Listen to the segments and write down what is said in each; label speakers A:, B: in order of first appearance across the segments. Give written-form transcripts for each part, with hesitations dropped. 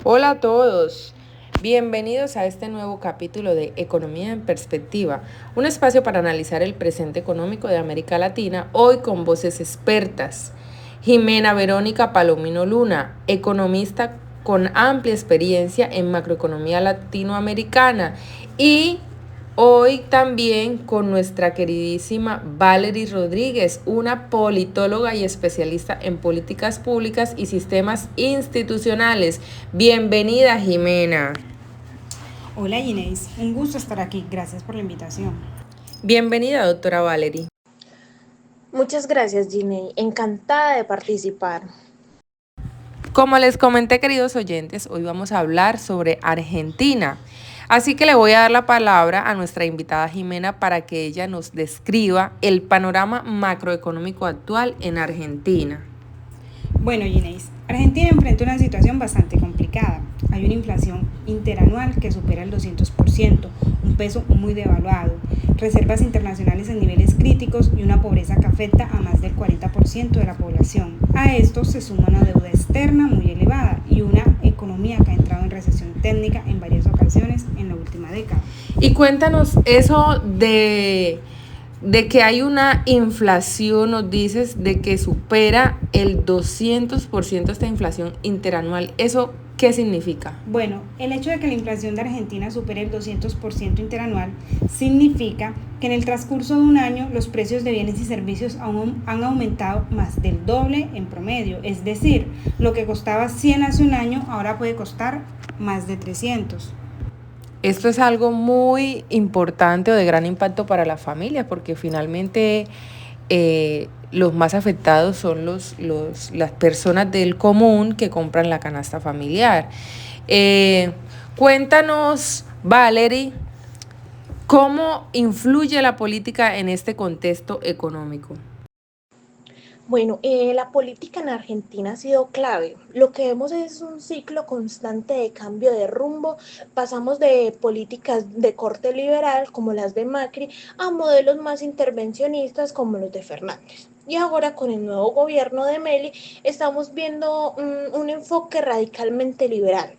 A: Hola a todos, bienvenidos a este nuevo capítulo de Economía en Perspectiva, un espacio para analizar el presente económico de América Latina, hoy con voces expertas. Jimena Verónica Palomino Luna, economista con amplia experiencia en macroeconomía latinoamericana, y hoy también con nuestra queridísima Valery Rodríguez, una politóloga y especialista en políticas públicas y sistemas institucionales. Bienvenida, Jimena.
B: Hola Ginés, un gusto estar aquí, gracias por la invitación.
A: Bienvenida, doctora Valery.
C: Muchas gracias, Ginny. Encantada de participar.
A: Como les comenté, queridos oyentes, hoy vamos a hablar sobre Argentina. Así que le voy a dar la palabra a nuestra invitada Jimena para que ella nos describa el panorama macroeconómico actual en Argentina.
B: Bueno Ginés, Argentina enfrenta una situación bastante complicada. Hay una inflación interanual que supera el 200%, un peso muy devaluado, reservas internacionales en niveles críticos y una pobreza que afecta a más del 40% de la población. A esto se suma una deuda externa muy elevada y una economía que ha entrado en recesión técnica en varias ocasiones en la última década.
A: Y cuéntanos eso de que hay una inflación, nos dices, de que supera el 200% esta inflación interanual. ¿Eso qué significa?
B: Bueno, el hecho de que la inflación de Argentina supere el 200% interanual significa que en el transcurso de un año los precios de bienes y servicios han aumentado más del doble en promedio. Es decir, lo que costaba 100 hace un año ahora puede costar más de 300.
A: Esto es algo muy importante o de gran impacto para las familias porque finalmente los más afectados son las personas del común que compran la canasta familiar. Cuéntanos, Valery, ¿cómo influye la política en este contexto económico?
C: Bueno, la política en Argentina ha sido clave. Lo que vemos es un ciclo constante de cambio de rumbo. Pasamos de políticas de corte liberal, como las de Macri, a modelos más intervencionistas, como los de Fernández. Y ahora con el nuevo gobierno de Meli estamos viendo un enfoque radicalmente liberal.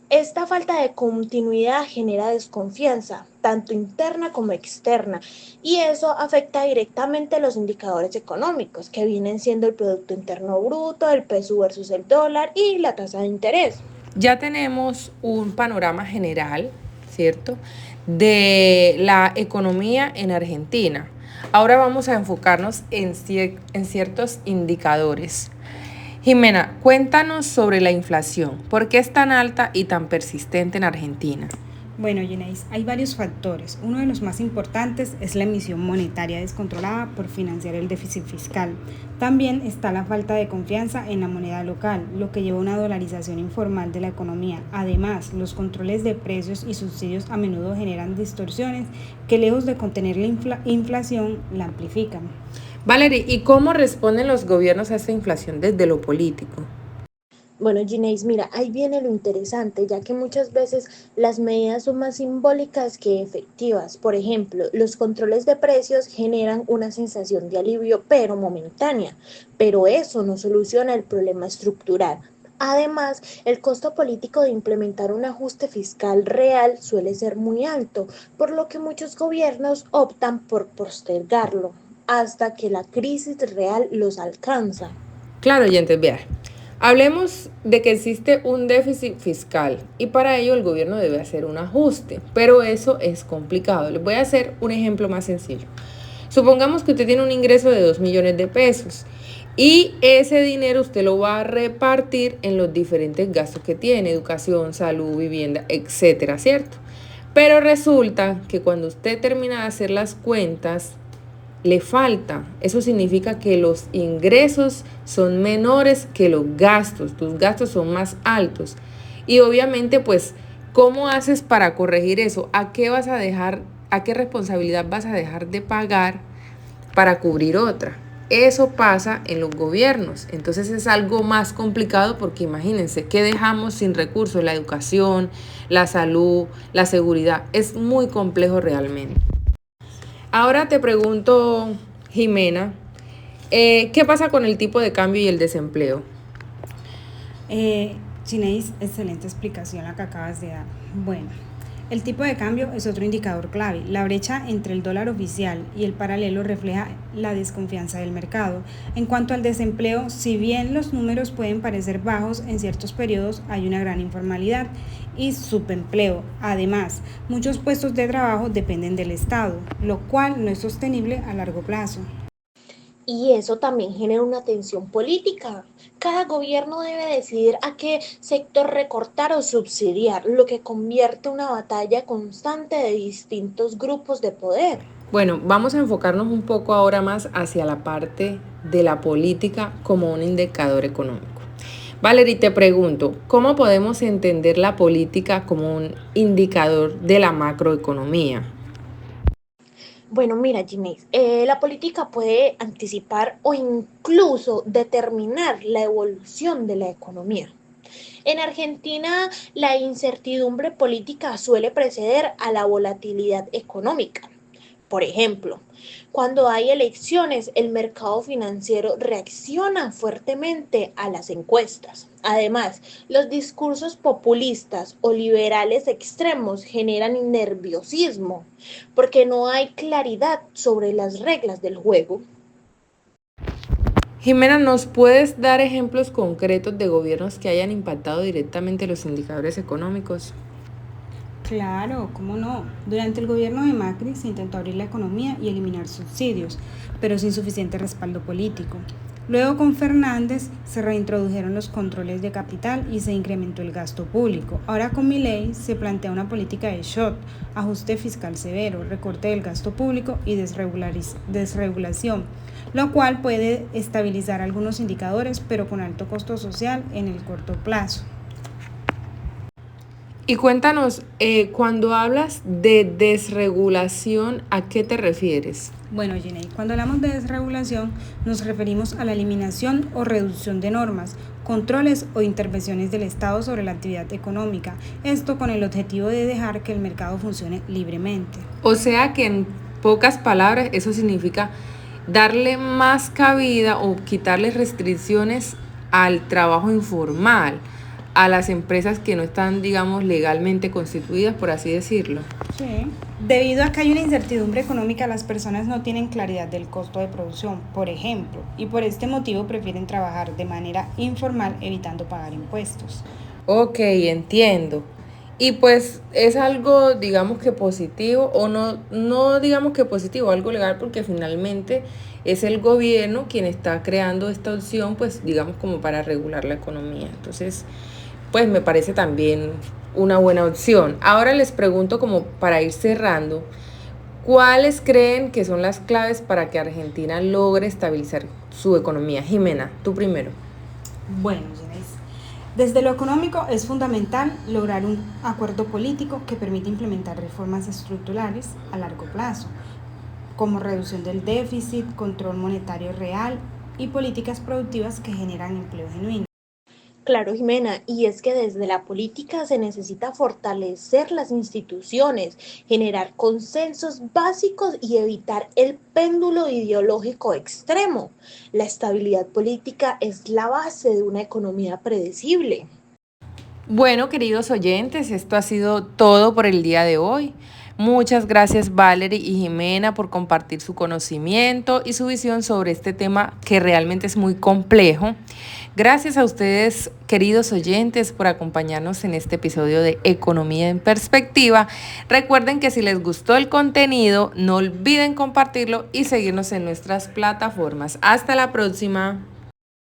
C: Esta falta de continuidad genera desconfianza, tanto interna como externa, y eso afecta directamente los indicadores económicos, que vienen siendo el Producto Interno Bruto, el peso versus el dólar y la tasa de interés.
A: Ya tenemos un panorama general, ¿cierto?, de la economía en Argentina. Ahora vamos a enfocarnos en ciertos indicadores. Jimena, cuéntanos sobre la inflación. ¿Por qué es tan alta y tan persistente en Argentina?
B: Bueno, Ginés, hay varios factores. Uno de los más importantes es la emisión monetaria descontrolada por financiar el déficit fiscal. También está la falta de confianza en la moneda local, lo que lleva a una dolarización informal de la economía. Además, los controles de precios y subsidios a menudo generan distorsiones que, lejos de contener la inflación, la amplifican.
A: Valery, ¿y cómo responden los gobiernos a esta inflación desde lo político?
C: Bueno, Ginés, mira, ahí viene lo interesante, ya que muchas veces las medidas son más simbólicas que efectivas. Por ejemplo, los controles de precios generan una sensación de alivio, pero momentánea, pero eso no soluciona el problema estructural. Además, el costo político de implementar un ajuste fiscal real suele ser muy alto, por lo que muchos gobiernos optan por postergarlo hasta que la crisis real los alcanza.
A: Claro, oyentes, vean. Hablemos de que existe un déficit fiscal y para ello el gobierno debe hacer un ajuste, pero eso es complicado. Les voy a hacer un ejemplo más sencillo. Supongamos que usted tiene un ingreso de 2 millones de pesos y ese dinero usted lo va a repartir en los diferentes gastos que tiene, educación, salud, vivienda, etcétera, ¿cierto? Pero resulta que cuando usted termina de hacer las cuentas, le falta. Eso significa que los ingresos son menores que los gastos. Tus gastos son más altos. Y obviamente, pues, ¿cómo haces para corregir eso? ¿A qué vas a dejar, a qué responsabilidad vas a dejar de pagar para cubrir otra? Eso pasa en los gobiernos. Entonces es algo más complicado porque imagínense, ¿qué dejamos sin recursos? La educación, la salud, la seguridad. Es muy complejo realmente. Ahora te pregunto, Jimena, ¿qué pasa con el tipo de cambio y el desempleo?
B: Gineis, excelente explicación la que acabas de dar. Bueno, el tipo de cambio es otro indicador clave. La brecha entre el dólar oficial y el paralelo refleja la desconfianza del mercado. En cuanto al desempleo, si bien los números pueden parecer bajos, en ciertos periodos hay una gran informalidad y subempleo. Además, muchos puestos de trabajo dependen del Estado, lo cual no es sostenible a largo plazo.
C: Y eso también genera una tensión política. Cada gobierno debe decidir a qué sector recortar o subsidiar, lo que convierte una batalla constante de distintos grupos de poder.
A: Bueno, vamos a enfocarnos un poco ahora más hacia la parte de la política como un indicador económico. Valerie, te pregunto, ¿cómo podemos entender la política como un indicador de la macroeconomía?
C: Bueno, mira, Ginés, la política puede anticipar o incluso determinar la evolución de la economía. En Argentina, la incertidumbre política suele preceder a la volatilidad económica. Por ejemplo, cuando hay elecciones, el mercado financiero reacciona fuertemente a las encuestas. Además, los discursos populistas o liberales extremos generan nerviosismo porque no hay claridad sobre las reglas del juego.
A: Jimena, ¿nos puedes dar ejemplos concretos de gobiernos que hayan impactado directamente los indicadores económicos?
B: Claro, cómo no. Durante el gobierno de Macri se intentó abrir la economía y eliminar subsidios, pero sin suficiente respaldo político. Luego con Fernández se reintrodujeron los controles de capital y se incrementó el gasto público. Ahora con Milei se plantea una política de shock, ajuste fiscal severo, recorte del gasto público y desregulación, lo cual puede estabilizar algunos indicadores, pero con alto costo social en el corto plazo.
A: Y cuéntanos, cuando hablas de desregulación, ¿a qué te refieres?
B: Bueno, Ginny, cuando hablamos de desregulación nos referimos a la eliminación o reducción de normas, controles o intervenciones del Estado sobre la actividad económica, esto con el objetivo de dejar que el mercado funcione libremente.
A: O sea que en pocas palabras eso significa darle más cabida o quitarle restricciones al trabajo informal, a las empresas que no están, digamos, legalmente constituidas, por así decirlo.
B: Sí. Debido a que hay una incertidumbre económica, las personas no tienen claridad del costo de producción, por ejemplo, y por este motivo prefieren trabajar de manera informal, evitando pagar impuestos.
A: Ok, entiendo. Y pues es algo, digamos que positivo, o no digamos que positivo, algo legal, porque finalmente es el gobierno quien está creando esta opción, pues digamos como para regular la economía. Entonces, pues me parece también una buena opción. Ahora les pregunto, como para ir cerrando, ¿cuáles creen que son las claves para que Argentina logre estabilizar su economía? Jimena, tú primero.
B: Bueno, Ginés, desde lo económico es fundamental lograr un acuerdo político que permita implementar reformas estructurales a largo plazo, como reducción del déficit, control monetario real y políticas productivas que generan empleo genuino.
C: Claro, Jimena, y es que desde la política se necesita fortalecer las instituciones, generar consensos básicos y evitar el péndulo ideológico extremo. La estabilidad política es la base de una economía predecible.
A: Bueno, queridos oyentes, esto ha sido todo por el día de hoy. Muchas gracias Valerie y Jimena por compartir su conocimiento y su visión sobre este tema que realmente es muy complejo. Gracias a ustedes, queridos oyentes, por acompañarnos en este episodio de Economía en Perspectiva. Recuerden que si les gustó el contenido, no olviden compartirlo y seguirnos en nuestras plataformas. Hasta la próxima.